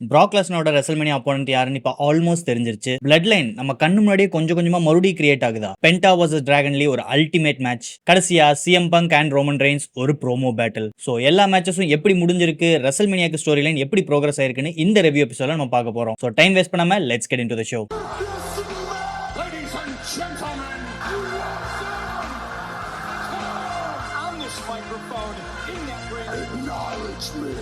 பிராக் லெஸ்னரோட WrestleMania opponent யாருன்னு இப்ப almost தெரிஞ்சிருச்சு. பிளட் லைன் நம்ம கண்ணு முன்னாடியே கொஞ்சம் கொஞ்சமா மறுபடியும் கிரியேட் ஆகுதா. பென்டா வர்சஸ் டிராகன் லீ ஒரு அல்டிமேட் மேட்ச். கடைசியா CM bunk and Roman Reigns ஒரு ப்ரோமோ பேட்டில். சோ எல்லா மேட்சஸும் எப்படி முடிஞ்சிருக்கு, ரெசல்மேனியாக்கு ஸ்டோரி லைன் எப்படி ப்ரோக்ரஸ் ஆயிருக்குன்னு இந்த ரிவ்யூ எபிசோட்ல நம்ம பார்க்க போறோம். சோ டைம் வேஸ்ட் பண்ணாம let's get into the show. Ladies and gentlemen, on this microphone, in that ring, acknowledge me.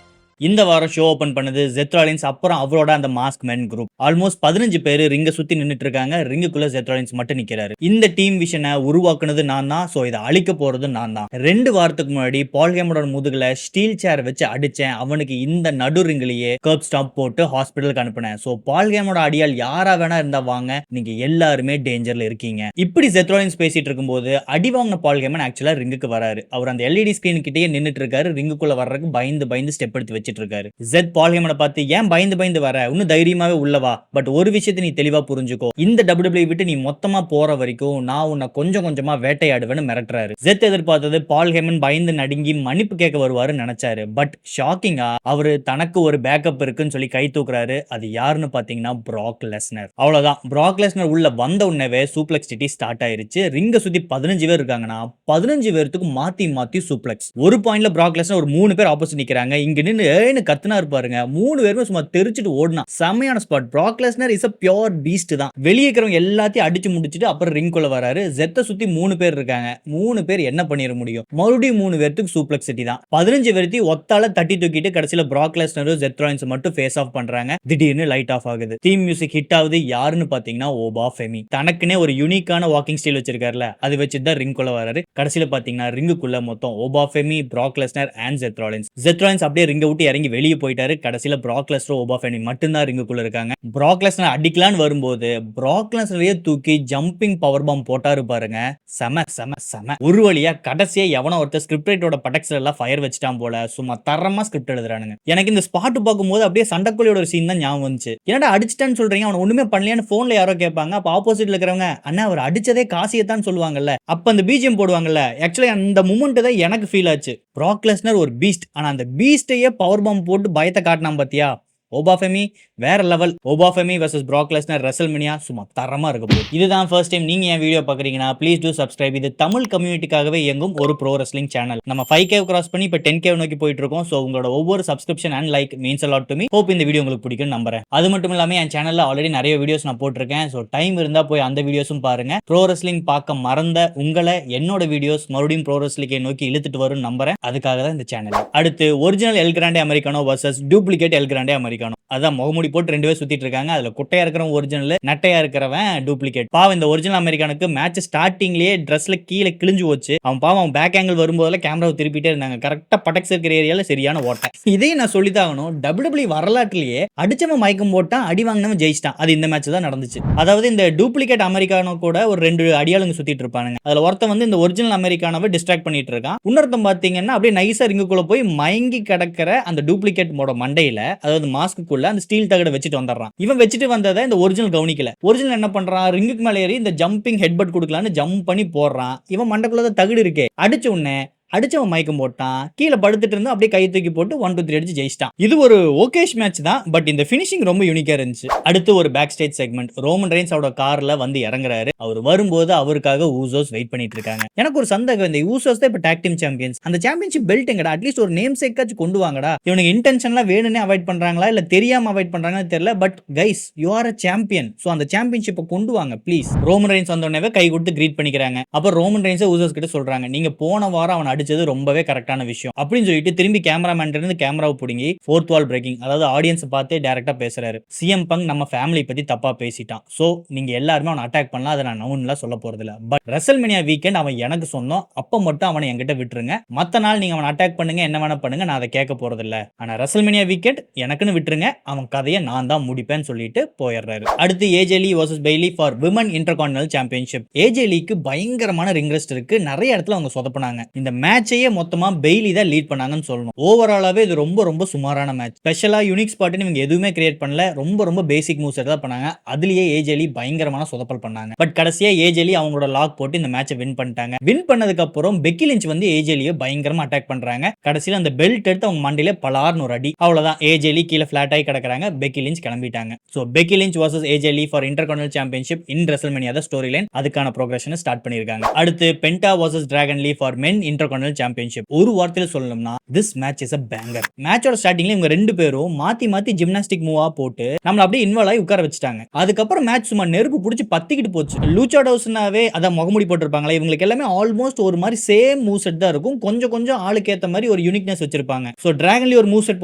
இந்த வாரம் ஷோ ஓபன் பண்ணது செத் ராலின்ஸ், அப்புறம் அவரோட அந்த மாஸ்க் மென் குரூப். ஆல்மோஸ்ட் 15 பேர் ரிங்க சுத்தி நின்னுட்டு இருக்காங்க. ரிங்குக்குள்ள செத் ராலின்ஸ் மட்டும் நிக்கிறாரு. இந்த டீம் விஷனை உருவாக்குனது நான் தான். சோ இதை அழிக்க போறது நான் தான். 2 வாரத்துக்கு முன்னாடி பால் ஹேமனோட முதுகுல ஸ்டீல் சேர் வச்சு அடிச்சேன். அவனுக்கு இந்த நடு ரிங்கிலேயே கர்ப் ஸ்டாப் போட்டு ஹாஸ்பிட்டலுக்கு அனுப்புனேன். சோ பால் ஹேமனோட அடியால் யாரா வேணா இருந்தா வாங்க, நீங்க எல்லாருமே டேஞ்சர்ல இருக்கீங்க. இப்படி செத் ராலின்ஸ் பேசிட்டு இருக்கும்போது அடி வாங்கின பால் ஹேமன் ஆக்சுவலா ரிங்குக்கு வராரு. அவர் அந்த எல்இடி ஸ்கிரீன் கிட்டயே நின்னுட்டு இருக்காரு. ரிங்குக்குள்ள வர்றதுக்கு பயந்து ஸ்டெப் எடுத்து வச்சு இருக்காரு. ஜெத் பால் ஹேமனை பார்த்து ஏன் பயந்து வர, இன்னும் தைரியமாவே உள்ளவா, பட் ஒரு விஷயத்தை நீ தெளிவா புரிஞ்சுக்கோ, இந்த WWE விட்டு நீ மொத்தமா போற வரைக்கும் நான் உன்னை கொஞ்சம் கொஞ்சமா வேட்டையாடுவேன்னு மிரட்டுறாரு. ஜெத் எதிர்பார்த்தது பால் ஹேமன் பயந்து நடுங்கி மன்னிப்பு கேட்க வருவாருன்னு நினைச்சாரு. பட் ஷாக்கிங்கா அவரு தனக்கு ஒரு பேக்கப் இருக்குன்னு சொல்லி கை தூக்குறாரு. அது யாருன்னு பாத்தீங்கன்னா பிராக் லெஸ்னர். அவ்வளவுதான், பிராக் லெஸ்னர் உள்ள வந்த உடனே சூப்ளெக்ஸ் சிட்டி ஸ்டார்ட் ஆயிருச்சு. ரிங்க சுத்தி 15 பேர் இருக்காங்கன்னா 15 பேருக்கு மாத்தி சூப்ளெக்ஸ். ஒரு பாயிண்ட்ல பிராக் லெஸ்னர் ஒரு 3 பேர் ஆப்போசிட் நிக்கிறாங்க. இங்க நின்னு கத்துனா இருப்பாருங்க. 3 பேருமே சும்மா தெரிச்சிட்டு ஓடுனா செமையான spot. Prague Lesnar is a pure beast தான். வெளியே இருக்கிறவங்க எல்லாத்தையும் அடிச்சு முடிச்சிட்டு அப்புறம் ரிங் குள்ள வராரு. ஜெத்தை சுத்தி 3 பேர் இருக்காங்க. 3 பேர் என்ன பண்ணிர முடியும்? மறுபடியும் 3 பேருக்கு சூப்ளெக்ஸ் சிட்டி தான். 15 பேர்த்தையும் ஒத்தால தட்டி தூக்கிட்டு கடைசியில பிராக் லெஸ்னரும் ஜெத் ராலின்ஸ் மட்டும் ஃபேஸ் ஆஃப் பண்றாங்க. திடீர்னு லைட் ஆஃப் ஆகுது. தீம் மியூசிக் ஹிட் ஆகுது. யாருன்னு பாத்தீங்கன்னா ஓபா ஃபெமி. தனக்குனே ஒரு யூனிக்கான வாக்கிங் ஸ்டைல் வச்சிருக்காருல, அது வச்சு தான் ரிங் குள்ள வராரு. கடைசியில பாத்தீங்கன்னா ரிங்குக்குள்ள மொத்தம் ஓபா ஃபெமி, பிராக் லெஸ்னர் அண்ட் ஜெத் ராலின்ஸ். ஜெத் ராலின்ஸ் அப்படியே ரிங்க விட்டு இறங்கி வெளியே போயிட்டாரு. கடைசியில பிராக் லெஸ்னர் ஓபா ஃபெனி மட்டும் தான் ரிங்குக்குள்ள இருக்காங்க. பிராக் லெஸ்னர் அடிக்கலான்னு வரும்போது பிராக் லெஸ்னரையே தூக்கி ஜம்பிங் பவர் பாம் போட்டாரு பாருங்க. செம செம செம. ஒரு வழியா கடைசியா எவனோ ஒருத்தர் ஸ்கிரிப்ட் ரைட்டரோட படக்ஸ்ல எல்லாம் ஃபயர் வச்சிட்டான் போல. சும்மா தரமா ஸ்கிரிப்ட் எழுதுறானுங்க. எனக்கு இந்த ஸ்பாட் பார்க்கும்போது அப்படியே சண்டைக்கோழியோட ஒரு சீன் தான் ஞாபகம் வந்துச்சு. என்னடா அடிச்சிட்டான்னு சொல்றீங்க, அவன் ஒண்ணுமே பண்ணலையான்னு போன்ல யாரோ கேட்பாங்க. அப்ப ஆப்போசிட்ல இருக்கிறவங்க அண்ணா அவர் அடிச்சதே காசியத்தான் சொல்லுவாங்கல்ல. அப்ப அந்த பிஜிஎம் போடுவாங்கல்ல. ஆக்சுவலி அந்த மூமெண்ட் தான் எனக்கு ஃபீல் ஆச்சு. பிராக் லெஸ்னர் ஒரு பீஸ்ட். ஆனா அந்த பீஸ்டையே பவர் பாம் போட்டு பயத்தை காட்டினான் பாத்தியா. ஓபா ஃபெமி வேற level. Oba Femi versus Brock Lesnar WrestleMania சும்மா தரமா இருக்க போகுது. இதுதான் ஃபர்ஸ்ட் டைம் நீங்க என் வீடியோ பாக்குறீங்கன்னா ப்ளீஸ் டூ சப்ஸ்கிரைப். இது தமிழ் கம்யூனிட்டிக்காகவே இயங்கும் ஒரு ப்ரோ ரெஸ்லிங் சேனல். நம்ம 5K கிராஸ் பண்ணி இப்ப 10K நோக்கி போயிட்டு இருக்கோம். சோ உங்களோட ஒவ்வொரு subscription and like means a lot to me. Hope இந்த வீடியோ உங்களுக்கு பிடிக்கும் நம்புறேன். அது மட்டும் இல்லாம என் சேனல்ல ஆல்ரெடி நிறைய வீடியோஸ் நான் போட்டிருக்கேன். சோ டைம் இருந்தா போய் அந்த வீடியோஸும் பாருங்க. ப்ரோ ரெஸ்லிங் பார்க்க மறந்த உங்களை என்னோட வீடியோஸ் மறுபடியும் ப்ரோ ரெஸ்லிங்கை நோக்கி இழுத்துட்டு வரும் நம்புறேன். அதுக்காக தான் இந்த சேனல். அடுத்து original El Grande Americano versus duplicate El Grande Americano. அதான் முகமூடி போட்டு 2 பேர் சுத்திட்டு இருக்காங்க. அதுல குட்டையா இருக்கிறவன் ஒரிஜினல், நட்டையா இருக்கிறவன் டூப்ளிகேட். பாவம் இந்த ஒரிஜினல் அமெரிக்கானுக்கு மேட்ச் ஸ்டார்டிங்லயே ட்ரெஸ்ல கீழே கிழிஞ்சு போச்சு. அவன் பேக் ஆங்கிள் வரும்போதெல்லாம் கேமராவை திருப்பிட்டே இருந்தாங்க. கரெக்டா பட்டக்ஸ் இருக்கிற ஏரியால சரியான ஓட்டை. இதையும் நான் சொல்லித்தாகணும். WWE வரலாற்றிலேயே அடிச்சவன் மயக்கம் போட்டான், அடி வாங்கினவன் ஜெயிச்சிட்டான். அது இந்த மேட்ச் தான் நடந்துச்சு. அதாவது இந்த டூப்ளிகேட் அமெரிக்கானோ கூட ஒரு 2 அடியாளுங்க சுத்திட்டு இருப்பானுங்க. அதுல ஒருத்தன் வந்து இந்த ஒரிஜினல் அமெரிக்கானவை டிஸ்ட்ராக்ட் பண்ணிட்டு இருக்கான். இன்னொருத்தன் பாத்தீங்கன்னா அப்படியே நைஸா ரிங்குக்குள்ள போய் மயங்கி கிடக்கிற அந்த டூப்ளிகேட் மோட மண்டையில, அதாவது மாஸ்க்குள்ள அந்த ஸ்டீல் தகட வச்சுட்டு வந்துடுறான். இவன் வச்சுட்டு வந்ததை இந்த ஒரிஜினல் கவனிக்கல. ஒரிஜினல் என்ன பண்றான், ரிங்குக்கு மேல ஏறி இந்த ஜம்பிங் ஹெட்பட் கொடுக்கலான்னு ஜம்ப் பண்ணி போடுறான். இவன் மண்டைக்குள்ள தகடு இருக்கே. அடிச்ச உடனே அடிச்சவன் மயக்கம் போட்டான். கீழே படுத்துட்டு இருந்தா அப்படியே கை தூக்கி போட்டு 1 2 3 அடிச்சு ஜெயிச்சிட்டான். இது ஒரு ஓகேஷ் மேட்ச் தான். பட் இந்த ஃபினிஷிங் ரொம்ப யூனிக்கா இருந்துச்சு. அடுத்து ஒரு back stage segment. Roman Reigns அவரோட கார்ல வந்து இறங்குறாரு. அவர் வரும்போது அவருக்காக ஊசோஸ் வெயிட் பண்ணிட்டு இருக்காங்க. எனக்கு ஒரு சந்தேகம், இந்த ஊசோஸ் தான் இப்ப டாக் டீம் சாம்பியன்ஸ். அந்த சாம்பியன்ஷிப் பெல்ட் எங்கடா? அட்லீஸ்ட் ஒரு நேம் சேக்காச்சும் கொண்டு வாங்கடா. இவனுக்கு இன்டென்ஷன்லாம் வேணும்னே அவாய்ட் பண்றாங்களா இல்ல தெரியாம அவாய்ட் பண்றாங்கன்னு தெரியல. But guys, you are a champion. So அந்த சாம்பியன்ஷிப்பை கொண்டு வாங்க ப்ளீஸ். ரோமன் ரெயின்ஸ் வந்த உடனே கை கொடுத்து கிரீட் பண்ணிக்கிறாங்க. அப்புறம் ரோமன் ரெயின்ஸ் ஊசோஸ் கிட்ட சொல்றாங்க, நீங்க போன வாரம் அவன் அடிச்சது ரொம்பவே கரெக்டான விஷயம் அப்படின்னு சொல்லிட்டு திரும்பி கேமராமேன் இருந்து கேமராவை புடுங்கி ஃபோர்த் வால் பிரேக்கிங், அதாவது ஆடியன்ஸ் பார்த்தே டைரக்டா பேசுறாரு. சிஎம் பங்க் நம்ம ஃபேமிலி பத்தி தப்பா பேசிட்டான். சோ நீங்க எல்லாருமே அவனை அட்டாக் பண்ணலாம். அதை நான் நவுன்லாம் சொல்ல போறது இல்ல. பட் ரெசல்மேனியா வீக்கெண்ட் அவன் எனக்கு சொன்னோம். அப்ப மட்டும் அவனை என்கிட்ட விட்டுருங்க. மத்த நாள் நீங்க அவனை அட்டாக் பண்ணுங்க, என்ன வேணா பண்ணுங்க, நான் அதை கேட்க போறது இல்ல. ஆனா ரெசல்மேனியா வீக்கெண்ட் எனக்குன்னு விட்டுருங்க. அவன் கதையை நான் தான் முடிப்பேன்னு சொல்லிட்டு போயிடுறாரு. அடுத்து AJ Lee versus Bayley for women intercontinental championship. AJ லீக்கு பயங்கரமான ரிங் ரெஸ்ட் இருக்கு. நிறைய இடத்துல அவங்க சொதப்புனாங்க. இந்த மேட்சையே மொத்தமா பெய்லி தான் லீட் பண்ணாங்கன்னு சொல்லணும். ஓவராலாவே இது ரொம்ப ரொம்ப சுமாரான மேட்ச். ஸ்பெஷலா யூனிக் ஸ்பாட்னு இவங்க எதுவுமே கிரியேட் பண்ணல. ரொம்ப ரொம்ப பேசிக் மூவ்ஸ் தான் பண்ணாங்க. அதுலயே ஏஜெலி பயங்கரமான சொதப்பல் பண்ணாங்க. பட் கடைசியா ஏஜெலி அவங்களோட லாக் போட்டு இந்த மேட்சை வின் பண்ணிட்டாங்க. வின் பண்ணதுக்கு அப்புறம் பெக்கி லிஞ்ச் வந்து ஏஜெலியை பயங்கரமா அட்டாக் பண்றாங்க. கடைசியில அந்த பெல்ட் எடுத்து அவங்க மண்டையில பலார்னு ஒரு அடி. அவ்வளவுதான், ஏஜெலி கீழே ஃபிளாட் ஆகி கிடக்குறாங்க. பெக்கி லிஞ்ச் கிளம்பிட்டாங்க. So Becky Lynch vs AJ Lee for intercontinental championship in WrestleMania தான் ஸ்டோரி லைன். அதுக்கான ப்ரோக்ரஷனை ஸ்டார்ட் பண்ணிருக்காங்க. அடுத்து Penta vs Dragon Lee for men intercontinental championship. ஒரு வார்த்தையில சொல்லணும்னா this match is a banger. மேட்சோட ஸ்டார்டிங்ல இவங்க ரெண்டு பேரும் மாத்தி மாத்தி ஜிம்னாஸ்டிக் மூவா போட்டு நம்மள அப்படியே இன்வால்வ் ஆகி உட்கார வச்சுட்டாங்க. அதுக்கப்புறம் மேட்ச் சும்மா நெருப்பு பிடிச்சி பத்திக்கிட்டு போச்சு. லூச்சாடோஸ்னாவே அதான் முகமுடி போட்டிருப்பாங்களா, இவங்களுக்கு எல்லாமே ஆல்மோஸ்ட் ஒரு மாதிரி சேம் மூவ் செட் தான் இருக்கும். கொஞ்சம் கொஞ்சம் ஆளுக்கு ஏத்த மாதிரி ஒரு யூனிக்னஸ் வச்சிருப்பாங்க. சோ டிராகன் லீ ஒரு மூவ் செட்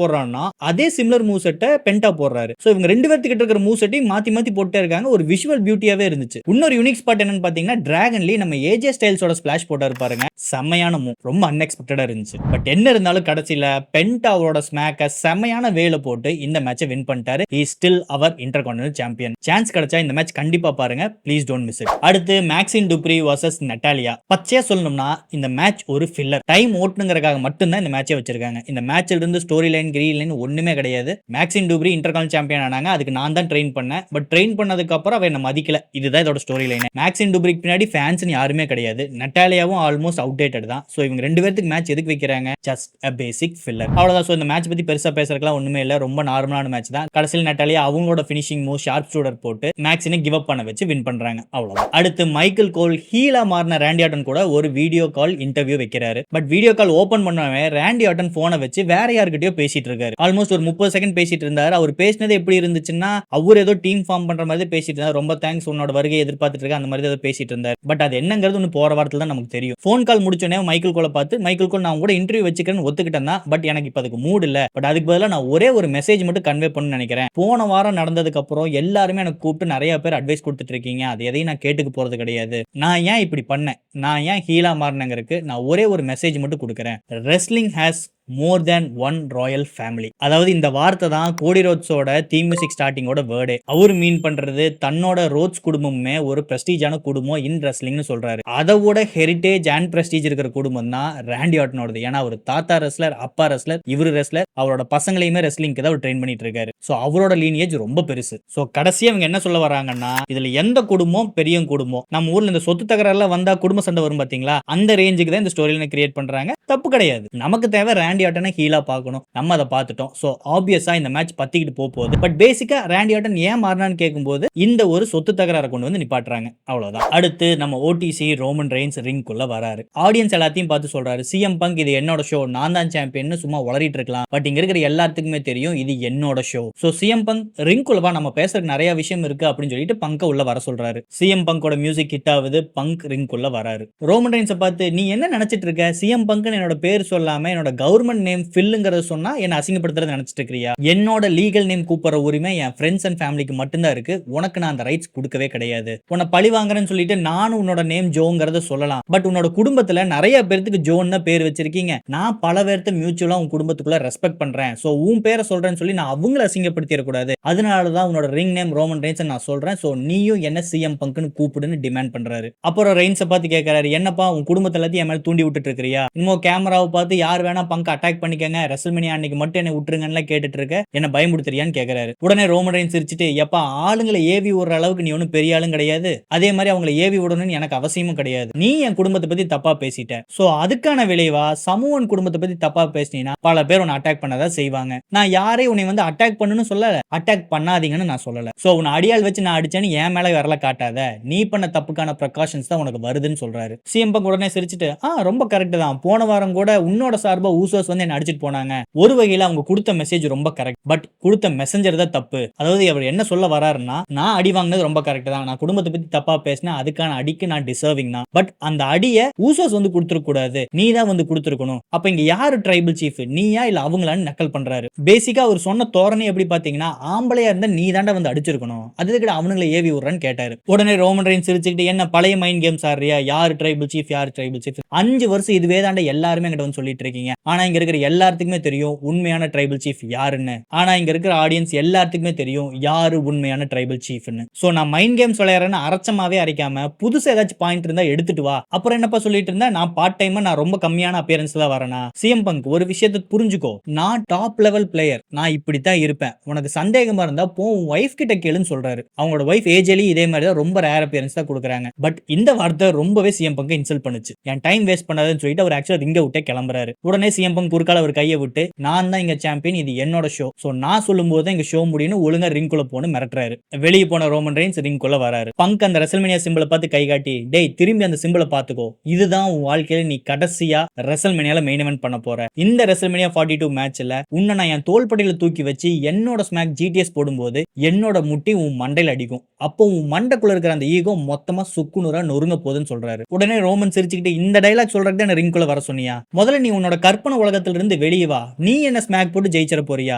போடுறான்னா அதே சிமிலர் மூவ் செட்டை பென்டா போடுறாரு. சோ இவங்க ரெண்டு பேர்த்துக்கிட்ட இருக்கிற மூவ் செட்டையும் மாத்தி மாத்தி போட்டே இருக்காங்க. ஒரு விஷுவல் பியூட்டியாவே இருந்துச்சு. இன்னொரு யூனிக் ஸ்பாட் என்னன்னு பாத்தீங்கன்னா டிராகன் லீ நம்ம ஏஜே ஸ்டைல்ஸோட ஸ்பிளாஷ் போட்டாரு பாருங்க, செமையான மூவ், ரொம்ப அன்எக்ஸ்பெக்டடா இருந்துச்சு. பட் என்ன இருந்தாலும் கடைசியில பென்டா அவரோட ஸ்மாக்க செமையான வேல போட்டு இந்த மேட்சை வின் பண்ணிட்டாரு. ஹி இஸ் ஸ்டில் அவர் இன்டர்கான்டினென்டல் சாம்பியன். சான்ஸ் கிடைச்சா இந்த மேட்ச் கண்டிப்பா பாருங்க, ப்ளீஸ் டோன்ட் மிஸ் இட். அடுத்து மேக்ஸின் டுப்ரி வர்சஸ் நட்டாலியா. பச்சையா சொல்லணும்னா இந்த மேட்ச் ஒரு ஃபில்லர். டைம் ஓட்டுங்கிறதுக்காக மட்டும்தான் இந்த மேட்சை வச்சிருக்காங்க. இந்த மேட்ச்ல இருந்து ஸ்டோரி லைன் கிரீன் லைன் ஒண்ணுமே கிடையாது. மேக்ஸின் டுப்ரி இன்டர்கான்டினென்டல் சாம்பியன் ஆனாங்க. அதுக்கு நான் தான் ட்ரெயின் பண்ணேன். பட் ட்ரெயின் பண்ணதுக்கு அப்புறம் அவ என்ன மதிக்கல. இதுதான் இதோட ஸ்டோரி லைன். மேக்ஸின் டுப்ரிக்கு பின்னாடி ஃபேன்ஸ் யாருமே கிடையாது. நட்டாலியாவும் ஆல்மோஸ்ட் அவுடேட்டட் தான். சோ இவங்க ரெண்டு பேருக்கு மேட்ச் எதுக்கு வைக்கிறாங்க? Just a basic filler. அவ்வளவுதான். சோ இந்த மேட்ச் பத்தி பெருசா பேசறதுலாம் ஒண்ணுமே இல்ல. ரொம்ப நார்மலான மேட்ச் தான். கடைசியில் நட்டாலியா அவங்களோட ஃபினிஷிங் மூவ் ஷார்ப் ஷூட்டர் போட்டு மேக்ஸினை கிவ் அப் பண்ண வச்சு வின் பண்றாங்க. அவ்வளவுதான். அடுத்து மைக்கேல் கோல் ஹீலா மாறின ராண்டி ஆர்டன் கூட ஒரு வீடியோ கால் இன்டர்வியூ வைக்கிறாரு. பட் வீடியோ கால் ஓபன் பண்ணவே ராண்டி ஆர்டன் போனை வச்சு வேற யார்கிட்டயோ பேசிட்டு இருக்காரு. ஆல்மோஸ்ட் ஒரு 30 செகண்ட் பேசிட்டு இருந்தாரு. அவர் பேசினது எப்படி இருந்துச்சுன்னா அவர் ஏதோ டீம் ஃபார்ம் பண்ற மாதிரி பேசிட்டு இருந்தாரு. ரொம்ப தேங்க்ஸ், உன்னோட வருகையை எதிர்பார்த்துட்டு இருக்க அந்த மாதிரி ஏதோ பேசிட்டு இருந்தாரு. பட் அது என்னங்கிறது ஒன்னு போற வாரத்துல தான் நமக்கு தெரியும். போன் கால் முடிச்சோடனே மைக்கேல் கோலை பார்த்து மைக்கேல் கோல் நான் கூட இன்டர்வியூ வச்சுக்கிறேன்னு ஒத்துக்கிட்டேன் தான். பட் எனக்கு இப்ப அதுக்கு மூட் இல்ல. பட் அதுக்கு பதிலா நான் ஒரே ஒரு மெசேஜ் மட்டும் கன்வே பண்ணணும்னு நினைக்கிறேன். போன வாரம் நடந்ததுக்கு அப்புறம் எல்லாருமே எனக்கு கூப்பிட்டு நிறைய பேர் அட்வைஸ் கொடுத்துட்டு இருக்கீங்க. அது எதையும் நான் கேட்டுக்கு போறது கிடையாது. நான் ஏன் இப்படி பண்ணேன், நான் ஏன் ஹீலா மாறினங்கிறதுக்கு நான் ஒரே ஒரு மெசேஜ் மட்டும் கொடுக்குறேன். Wrestling has more than one Royal family. அதாவது இந்த வார்த்தை தான் கோடி ரோட்ஸோட தீம் மியூசிக் ஸ்டார்டிங்கோட வேர்டே. அவர் மீன் பண்றது தன்னோட ரோட்ஸ் குடும்பமே ஒரு பிரஸ்டீஜான குடும்பம் இன் ரெஸ்லிங்னு சொல்றாரு. அதோட ஹெரிட்டேஜ் அண்ட் பிரஸ்டீஜ் இருக்கிற குடும்பம் தான் ராண்டி ஆர்டனோடது. ஏன்னா அவர் தாத்தா ரெஸ்லர், அப்பா ரெஸ்லர், இவரு ரெஸ்லர், அவரோட பசங்களையுமே ரெஸ்லிங்க்கு தான் அவர் ட்ரெயின் பண்ணிட்டு இருக்காரு. சோ அவரோட லீனியேஜ் ரொம்ப பெருசு. சோ கடைசியா அவங்க என்ன சொல்ல வராங்கன்னா, இதுல எந்த குடும்பம் பெரிய குடும்பம், நம்ம ஊர்ல இந்த சொத்து தகராறுல வந்தா குடும்ப சண்டை வரும் பாத்தீங்களா, அந்த ரேஞ்சுக்கு தான் இந்த ஸ்டோரி லைனை கிரியேட் பண்றாங்க. தப்பு கிடையாது. நமக்கு தேவை ராண்டி ஆர்டனை ஹீலா பார்க்கணும். நம்ம அதை பார்த்துட்டோம். சோ ஆப்வியஸா இந்த மேட்ச் பத்திக்கிட்டு போகுது. பட் பேசிக்கா ராண்டி ஆர்டன் ஏன் மாறினான்னு கேட்கும்போது இந்த ஒரு சொத்து தகராறு கொண்டு வந்து நிப்பாட்டுறாங்க. அவ்வளவுதான். அடுத்து நம்ம ஓடிசி ரோமன் ரெயின்ஸ் ரிங்குள்ள வராரு. ஆடியன்ஸ் எல்லாத்தையும் பார்த்து சொல்றாரு, சிஎம் பங்க் இது என்னோட ஷோ, நான் தான் சாம்பியன் சும்மா உளறிட்டு இருக்கலாம். பட் இங்க இருக்கிற எல்லாத்துக்குமே தெரியும் இது என்னோட ஷோ. சோ சிஎம் பங்க் ரிங்குள்ள வா, நம்ம பேசுறதுக்கு நிறைய விஷயம் இருக்கு அப்படின்னு சொல்லிட்டு பங்க உள்ள வர சொல்றாரு. சிஎம் பங்கோட மியூசிக் ஹிட் ஆகுது. பங்க் ரிங்குள்ள வராரு. ரோமன் ரெயின்ஸை பார்த்து நீ என்ன நினைச்சிட்டு இருக்க, சிஎம் பங்க் என்னோட பேர் சொல்லாம என்னோட கவர்மெண்ட் நேம் ஃபில்லுங்கிறத சொன்னா என்ன அசிங்கப்படுத்துறது நினைச்சிட்டு இருக்கியா? என்னோட லீகல் நேம் கூப்பிடுற உரிமை என் ஃப்ரெண்ட்ஸ் அண்ட் ஃபேமிலிக்கு மட்டும்தான் இருக்கு. உனக்கு நான் அந்த ரைட்ஸ் கொடுக்கவே கிடையாது. உன்னை பழி வாங்குறேன்னு சொல்லிட்டு நானும் உன்னோட நேம் ஜோங்கிறத சொல்லலாம். பட் உன்னோட குடும்பத்துல நிறைய பேருக்கு ஜோன் தான் பேர் வச்சிருக்கீங்க. நான் பல பேர்த்த மியூச்சுவலா உன் குடும்பத்துக்குள்ள ரெஸ்பெக்ட் பண்றேன். சோ உன் பேரை சொல்றேன்னு சொல்லி நான் அவங்கள அசிங்கப்படுத்திட கூடாது. அதனாலதான் உன்னோட ரிங் நேம் ரோமன் ரெயின்ஸ் நான் சொல்றேன். சோ நீயும் என்ன சிஎம் பங்க்னு கூப்பிடுன்னு டிமாண்ட் பண்றாரு. அப்புறம் ரெயின்ஸை பார்த்து கேட்கறாரு, என்னப்பா உன் குடும்பத்தை எல்லாத்தையும் என் மேல தூண்டி விட்டுட்டு இருக்கிறியா? இன்னும் கேமராவை பார்த்து யார் வேணா பங்க் அட்டாக் பண்ணிக்கங்க, ரெஸ்ல்மேனியா அன்னைக்கு மட்டும் என்ன விட்டுருங்கன்னு கேட்டுட்டு இருக்க, என்ன பயமுடுத்துறியான்னு கேட்கறாரு. உடனே ரோமன் ரெயின்ஸ் சிரிச்சிட்டு, எப்பா ஆளுங்களை ஏவி விடுற அளவுக்கு நீ ஒன்னும் பெரிய ஆளும் கிடையாது, அதே மாதிரி அவங்களை ஏவி விடணும்னு எனக்கு அவசியமும் கிடையாது. நீ என் குடும்பத்தை பத்தி தப்பா பேசிட்ட. சோ அதுக்கான விளைவா சமூகன் குடும்பத்தை பத்தி தப்பா பேசினீங்கன்னா பல பேர் உன்னை அட்டாக் பண்ணதான் செய்வாங்க. நான் யாரையும் உன்னை வந்து அட்டாக் பண்ணணும்னு சொல்லல, அட்டாக் பண்ணாதீங்கன்னு நான் சொல்லல. சோ உன்னை அடியால் வச்சு நான் அடிச்சேன்னு என் மேல வரல காட்டாத, நீ பண்ண தப்புக்கான ப்ரிகாஷன்ஸ் தான் உனக்கு வருதுன்னு சொல்றாரு. சிஎம் பங்க் உடனே சிரிச்சிட்டு, ரொம்ப கரெக்ட் தான், போன வாரம் கூட உன்னோட சார்பா ஊசோஸ் வந்து என்ன அடிச்சிட்டு போனாங்க. ஒரு வகையில அவங்க கொடுத்த மெசேஜ் ரொம்ப கரெக்ட். பட் கொடுத்த மெசஞ்சர் தான் தப்பு. அதாவது அவர் என்ன சொல்ல வராருன்னா, நான் அடி வாங்கினது ரொம்ப கரெக்ட் தான், நான் குடும்பத்தை பத்தி தப்பா பேசினேன், அதுக்கான அடிக்கு நான் டிசர்விங் தான். பட் அந்த அடியை ஊசோஸ் வந்து கொடுத்துருக்க கூடாது, நீ தான் வந்து கொடுத்துருக்கணும். அப்ப இங்க யாரு ட்ரைபல் சீஃப், நீயா இல்ல அவங்களான்னு நக்கல் பண்றாரு. பேசிக்கா அவர் சொன்ன தோரணை எப்படி பாத்தீங்கன்னா, ஆம்பளையா இருந்தா நீ தாண்டா வந்து அடிச்சிருக்கணும், அதுக்கு அவனுங்களை ஏவி விடுறான்னு கேட்டாரு. உடனே ரோமன் ரெயின்ஸ் சிரிச்சுக்கிட்டு, என்ன பழைய மைண்ட் கேம்ஸ் ஆடுறியா, யாரு ட்ரைபல் சீஃப் யாரு ட்ரைபல் சீஃப், 5 வருஷம் இதுவே தாண்ட எல்லாருமே என்கிட்ட வந்து சொல்லிட்டு இருக்கீங்க. ஆனா இங்க இருக்கிற எல்லாத்துக்குமே தெரியும் உண்மையான ட்ரைபல் சீஃப் யாருன்னு. ஆனா இங்க இருக்கிற ஆடியன்ஸ் எல்லாத்துக்குமே தெரியும் யாரு உண்மையான ட்ரைபல் சீஃப்னு. சோ நான் மைண்ட் கேம்ஸ் விளையாடுறேன்னு அரைச்சமாவே அரைக்காம புதுசா ஏதாச்சும் பாயிண்ட் இருந்தா எடுத்துட்டு வா. அப்புறம் என்னப்பா சொல்லிட்டு இருந்தா நான் பார்ட் டைமா நான் ரொம்ப கம்மியான அப்பியரன்ஸ் தான் வரேனா. சிஎம் பங்க் ஒரு விஷயத்தை புரிஞ்சுக்கோ, நான் டாப் லெவல் பிளேயர், நான் இப்படித்தான் இருப்பேன். உனக்கு சந்தேகமா இருந்தா போ உன் வைஃப் கிட்ட கேளுன்னு சொல்றாரு. அவங்களோட வைஃப் ஏஜலி இதே மாதிரி தான் ரொம்ப ரேர் அப்பியரன்ஸ் தான் கொடுக்குறாங்க. பட் இந்த வார்த்தை ரொம்பவே சிஎம் பங்க் இன்சல்ட் பண்ணுச்சு. என் டைம் வேஸ்ட் பண்ணாதுன்னு சொல்லிட்டு அவர் ஆக்சுவலா ரிங்க விட்டே கிளம்புறாரு. உடனே சிஎம் பங்க் குறுக்கால அவர் கையை விட்டு நான் தான் இங்க சாம்பியன், இது என்னோட ஷோ, சோ நான் சொல்லும் போது இங்க ஷோ முடியும்னு ஒழுங்கா ரிங் குள்ள போன்னு மிரட்டுறாரு. வெளியே போன ரோமன் ரெயின்ஸ் ரிங் குள்ள வராரு. பங்க் அந்த ரெசல்மேனியா சிம்பிளை பார்த்து கை காட்டி, டேய் திரும்பி அந்த சிம்பிளை பாத்துக்கோ, இதுதான் உன் வாழ்க்கையில நீ கடைசியா ரெசல்மேனியால மெயின் இவென்ட் பண்ண போற. இந்த ரெசல்மேனியா 42 மேட்ச்ல உன்னை நான் என் தோள்பட்டையில தூக்கி வச்சு என்னோட ஸ்மாக் ஜிடிஎஸ் போடும்போது என்னோட முட்டி உன் மண்டையில அடிக்கும். அப்போ உன் மண்டைக்குள்ள இருக்கிற அந்த ஈகோ மொத்தமா சுக்குநூறா நொறுங்க போகுதுன்னு சொல்றாரு. உடனே ரோமன் சிரிச்சுக்கிட்டு, இந்த டைலாக் சொல்றதுக்கு தான் ரிங் குள்ள வர சொன்னியா? முதல்ல நீ உன்னோட கற்பனை உலகத்துல இருந்து வெளியே வா. நீ என்ன ஸ்மாக் போட்டு ஜெயிச்சிட போறியா?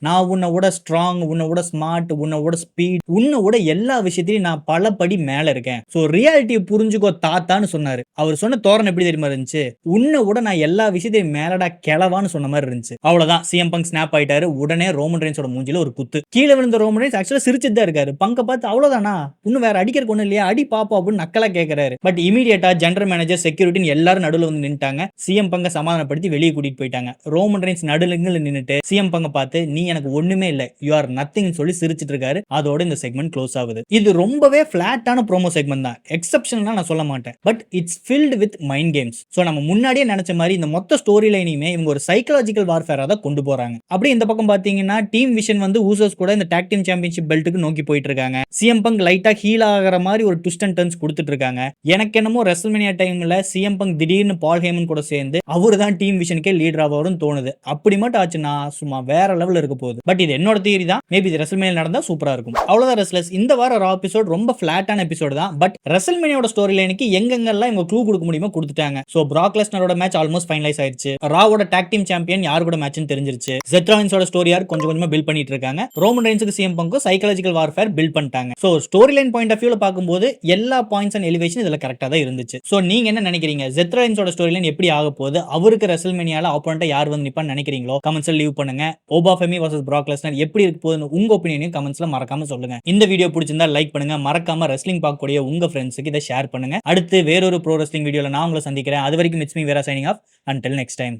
நான் உன்னை விட ஸ்ட்ராங், உன்னை விட ஸ்மார்ட், உன்னை விட ஸ்பீட், உன்னை விட எல்லா விஷயத்திலையும் நான் பல படி மேல இருக்கேன். சோ ரியாலிட்டியை புரிஞ்சுக்கோ தாத்தான்னு சொன்னாரு. அவர் சொன்ன தோரணை எப்படி தெரியுமா இருந்துச்சு? உன்னை விட நான் எல்லா விஷயத்தையும் மேலடா கிளவான்னு சொன்ன மாதிரி இருந்துச்சு. அவ்வளவுதான், சிஎம் பங்க் ஸ்னாப் ஆயிட்டாரு. உடனே ரோமன் ரெயின்ஸோட மூஞ்சில ஒரு குத்து. கீழே விழுந்த ரோமன் ரெயின்ஸ் ஆக்சுவலா சிரிச்சுட்டு தான் இருக்காரு. பங்க பார்த்து அவ்வளவுதானா, இன்னும் வேற அடிக்கிறதுக்கு ஒண்ணு இல்லையா, அடி பாப்பா அப்படின்னு நக்கலா கேட்கிறாரு. பட் இமீடியட்டா ஜெனரல் மேனேஜர், செக்யூரிட்டின்னு எல்லாரும் நடுவில் வந்து நின்னுட்டாங்க. சிஎம் பங்க சமாதானப்படுத்தி வெளியே கூட்டிட்டு போயிட்டாங்க. ரோமன் ரெயின்ஸ் நடுலுங்கல நின்னுட்டு சிஎம் பங்க பார்த்து, நீ எனக்கு ஒண்ணுமே இல்ல, யூ ஆர் நத்திங் சொல்லி சிரிச்சிட்டு இருக்காரு. அதோட இந்த செக்மெண்ட் க்ளோஸ் ஆகுது. இது ரொம்பவே பிளாட்டான ப்ரோமோ செக்மெண்ட் தான், எக்ஸெப்ஷனலா நான் சொல்ல மாட்டேன். But it's filled with mind games. So நம்ம முன்னாடியே நினைச்ச மாதிரி இந்த மொத்த ஸ்டோரி லைனையுமே இவங்க ஒரு சைக்காலஜிக்கல் வார்ஃபேரா தான் கொண்டு போறாங்க. அப்படி இந்த பக்கம் பாத்தீங்கன்னா டீம் விஷன் வந்து ஊசோஸ் கூட இந்த டாக் டீம் சாம்பியன்ஷிப் பெல்ட்டுக்கு நோக்கி போயிட்டு இருக்காங்க. சிஎம் பங்க் லைட்டா ஹீல் ஆகிற மாதிரி ஒரு ட்விஸ்ட் அண்ட் டர்ன்ஸ் கொடுத்துட்டு இருக்காங்க. எனக்கு என்னமோ ரெசல்மேனியா டைம்ல சிஎம் பங்க் திடீர்னு பால் ஹேமன் கூட சேர்ந்து அவரு தான் டீம் விஷனுக்கே லீடர் ஆவாருன்னு தோணுது. அப்படி மட்டும் ஆச்சுன்னா சும்மா வேற லெவல் இருக்க போகுது. பட் இது என்னோட தியரி தான். மேபி இது ரெசல்மேனியா நடந்தா சூப்பரா இருக்கும். அவ்வளவுதான் ரெஸ்லர்ஸ். இந்த வார ரா எபிசோட் ரொம்ப பிளாட்டான எபிசோட் தான். பட் ரெசல்மேனியாவோட ஸ்டோரி லைனுக்கு எங்கெங்கெல்லாம் இவங்க க்ளூ கொடுக்க முடியுமோ கொடுத்துட்டாங்க. சோ பிராக் லெஸ்னரோட மேட்ச் ஆல்மோஸ்ட் ஃபைனலைஸ் ஆயிருச்சு. ராவோட டாக் டீம் சாம்பியன் யார் கூட மேட்ச்னு தெரிஞ்சிருச்சு. செத் ராலின்ஸோட ஸ்டோரி யார் கொஞ்சம் கொஞ்சமா பில்ட் பண்ணிட்டு இருக்காங்க. ரோமன் ரெயின்ஸ்க்கு CM Punk psychological warfare build பண்ணிட்டாங்க. So storyline point of வியூல பாக்கும்போது எல்லா பாயிண்ட்ஸ் அண்ட் எலிவேஷன் இதுல கரெக்டா தான் இருந்துச்சு. சோ நீங்க என்ன நினைக்கிறீங்க? செத் ராலின்ஸோட ஸ்டோரி லைன் எப்படி ஆக போகுது? அவருக்கு ரெசல்மேனியால ஆப்போனன்ட்டா யார் வந்து நிப்பான்னு நினைக்கிறீங்களோ கமெண்ட்ஸ்ல லீவ் பண்ணுங்க. ஓபா ஃபெமி vs பிராக் லெஸ்னர் எப்படி இருக்க போகுதுன்னு உங்க ஒபினியனையும் கமெண்ட்ஸ்ல மறக்காம சொல்லுங்க. இந்த வீடியோ பிடிச்சிருந்தா லைக் பண்ணுங்க. மறக்காம ரெஸ்லிங் பார்க்கக்கூடிய உங்க ஃப்ரெண்ட்ஸுக்கு இதை ஷேர் பண்ணுங்க. அடுத்து வேறொரு ப்ரோ ரெஸ்லிங் வீடியோல நான் உங்களை சந்திக்கிறேன். அது வரைக்கும் it's me vera signing off. Until next time.